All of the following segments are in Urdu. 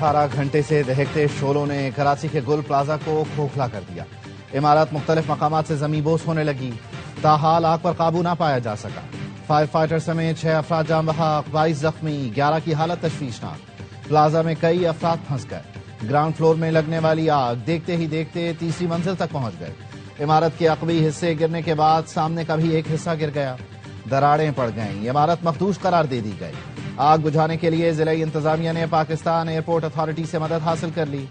18 گھنٹے سے دہکتے شعلوں نے کراچی کے گل پلازا کو کھوکھلا کر دیا۔ عمارت مختلف مقامات سے زمیں بوس ہونے لگی، تاحال آگ پر قابو نہ پایا جا سکا۔ فائر فائٹر سمیت 6 افراد جاں بحق، 22 زخمی، 11 کی حالت تشویشناک۔ پلازا میں کئی افراد پھنس گئے۔ گراؤنڈ فلور میں لگنے والی آگ دیکھتے ہی دیکھتے تیسری منزل تک پہنچ گئی۔ عمارت کے عقبی حصے گرنے کے بعد سامنے کا بھی ایک حصہ گر گیا، دراڑیں پڑ گئیں، عمارت مخدوش قرار دے دی گئی۔ آگ بجھانے کے لیے ضلعی انتظامیہ نے پاکستان ایئرپورٹ اتھارٹی سے مدد حاصل کر لی۔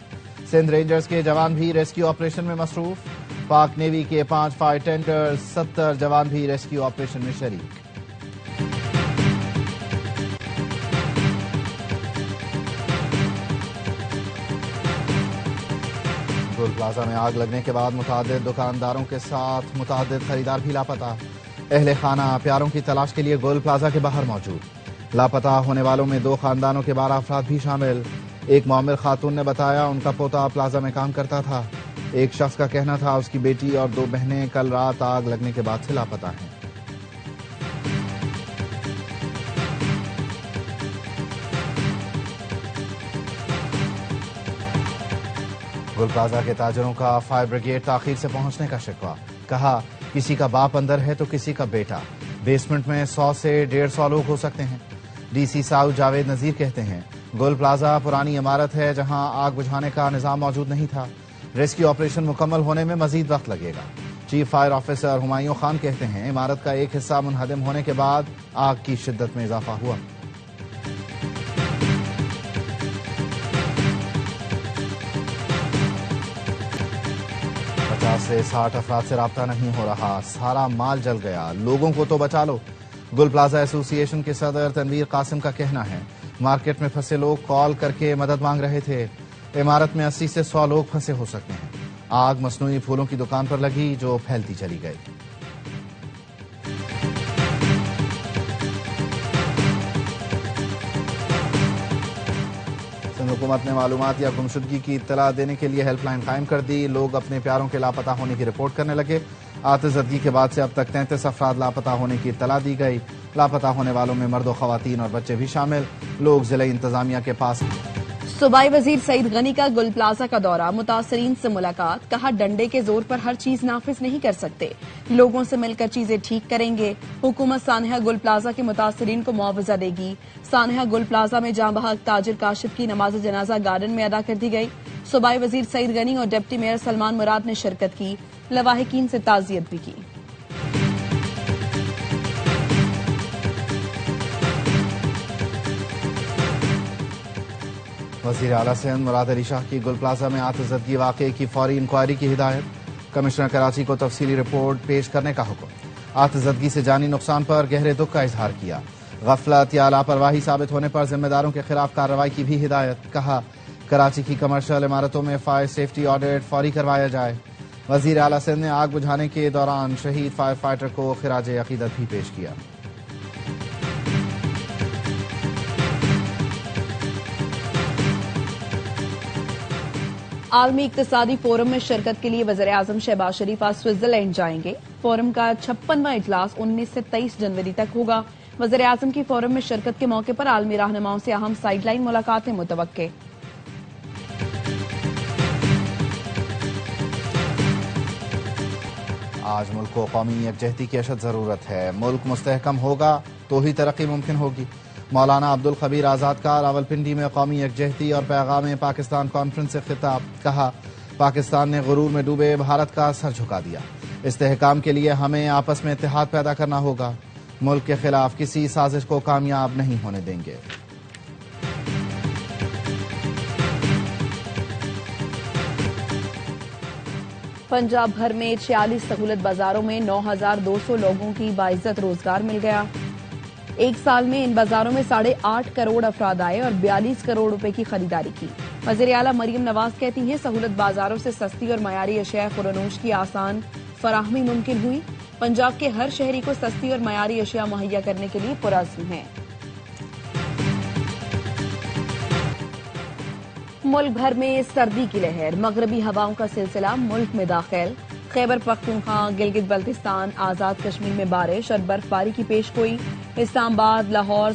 سندھ رینجرز کے جوان بھی ریسکیو آپریشن میں مصروف۔ پاک نیوی کے 5 فائر ٹینڈر، 70 جوان بھی ریسکیو آپریشن میں شریک۔ گل پلازا میں آگ لگنے کے بعد متعدد دکانداروں کے ساتھ متعدد خریدار بھی لاپتہ۔ اہل خانہ پیاروں کی تلاش کے لیے گل پلازا کے باہر موجود۔ لاپتہ ہونے والوں میں 2 خاندانوں کے 12 افراد بھی شامل۔ ایک معمر خاتون نے بتایا ان کا پوتا پلازا میں کام کرتا تھا۔ ایک شخص کا کہنا تھا اس کی بیٹی اور 2 بہنیں کل رات آگ لگنے کے بعد سے لاپتہ ہیں۔ گل پلازا کے تاجروں کا فائر بریگیڈ تاخیر سے پہنچنے کا شکوہ، کہا کسی کا باپ اندر ہے تو کسی کا بیٹا، بیسمنٹ میں 100 سے 150 لوگ ہو سکتے ہیں۔ D C south Javed Nazir کہتے ہیں گل پلازا پرانی عمارت ہے جہاں آگ بجھانے کا نظام موجود نہیں تھا، ریسکیو آپریشن مکمل ہونے میں مزید وقت لگے گا۔ Chief fire officer Humayun Khan کہتے ہیں عمارت کا ایک حصہ منہدم ہونے کے بعد آگ کی شدت میں اضافہ ہوا۔ سے 60 افراد سے رابطہ نہیں ہو رہا، سارا مال جل گیا، لوگوں کو تو بچا لو۔ گل پلازا ایسوسی ایشن کے صدر تنویر قاسم کا کہنا ہے مارکیٹ میں پھنسے لوگ کال کر کے مدد مانگ رہے تھے۔ عمارت میں 80 سے 100 لوگ پھنسے ہو سکتے ہیں۔ آگ مصنوعی پھولوں کی دکان پر لگی جو پھیلتی چلی گئی۔ حکومت نے معلومات یا گمشدگی کی اطلاع دینے کے لیے ہیلپ لائن قائم کر دی۔ لوگ اپنے پیاروں کے لاپتہ ہونے کی رپورٹ کرنے لگے۔ آتشزدگی کے بعد سے اب تک 33 افراد لاپتہ ہونے کی اطلاع دی گئی۔ لاپتہ ہونے والوں میں مرد و خواتین اور بچے بھی شامل۔ لوگ ضلعی انتظامیہ کے پاس۔ صوبائی وزیر سعید غنی کا گل پلازا کا دورہ، متاثرین سے ملاقات، کہا ڈنڈے کے زور پر ہر چیز نافذ نہیں کر سکتے، لوگوں سے مل کر چیزیں ٹھیک کریں گے۔ حکومت سانحہ گل پلازا کے متاثرین کو معاوضہ دے گی۔ سانحہ گل پلازا میں جاں بحق تاجر کاشف کی نماز جنازہ گارڈن میں ادا کر دی گئی۔ صوبائی وزیر سعید غنی اور ڈپٹی میئر سلمان مراد نے شرکت کی، لواحقین سے تعزیت بھی کی۔ وزیر اعلیٰ سندھ مراد علی شاہ کی گل پلازا میں آتشزدگی واقعے کی فوری انکوائری کی ہدایت، کمشنر کراچی کو تفصیلی رپورٹ پیش کرنے کا حکم۔ آتشزدگی سے جانی نقصان پر گہرے دکھ کا اظہار کیا۔ غفلت یا لاپرواہی ثابت ہونے پر ذمہ داروں کے خلاف کارروائی کی بھی ہدایت، کہا کراچی کی کمرشل عمارتوں میں فائر سیفٹی آڈٹ فوری کروایا جائے۔ وزیر اعلیٰ سندھ نے آگ بجھانے کے دوران شہید فائر فائٹر کو خراج عقیدت بھی پیش کیا۔ عالمی اقتصادی فورم میں شرکت کے لیے وزیراعظم شہباز شریف آج سوئٹزرلینڈ جائیں گے۔ فورم کا 56واں اجلاس 19 سے 23 جنوری تک ہوگا۔ وزیراعظم کی فورم میں شرکت کے موقع پر عالمی رہنماؤں سے اہم سائیڈ لائن ملاقاتیں متوقع۔ آج ملک کو قومی یکجہتی کی اشد ضرورت ہے۔ ملک مستحکم ہوگا تو ہی ترقی ممکن ہوگی۔ مولانا عبدالخبیر آزاد کا راولپنڈی میں قومی یکجہتی اور پیغام پاکستان کانفرنس سے خطاب، کہا پاکستان نے غرور میں ڈوبے بھارت کا سر جھکا دیا۔ استحکام کے لیے ہمیں آپس میں اتحاد پیدا کرنا ہوگا۔ ملک کے خلاف کسی سازش کو کامیاب نہیں ہونے دیں گے۔ پنجاب بھر میں 46 سہولت بازاروں میں 9200 لوگوں کی باعزت روزگار مل گیا۔ ایک سال میں ان بازاروں میں 8.5 کروڑ افراد آئے اور 42 کروڑ روپے کی خریداری کی۔ وزیر اعلیٰ مریم نواز کہتی ہیں سہولت بازاروں سے سستی اور معیاری اشیاء خورنوش کی آسان فراہمی ممکن ہوئی۔ پنجاب کے ہر شہری کو سستی اور معیاری اشیاء مہیا کرنے کے لیے پرعزم ہیں۔ ملک بھر میں سردی کی لہر، مغربی ہواؤں کا سلسلہ ملک میں داخل۔ خیبر پختونخوا، گلگت بلتستان، آزاد کشمیر میں بارش اور برف باری کی پیش گوئی۔ اسلام آباد، لاہور،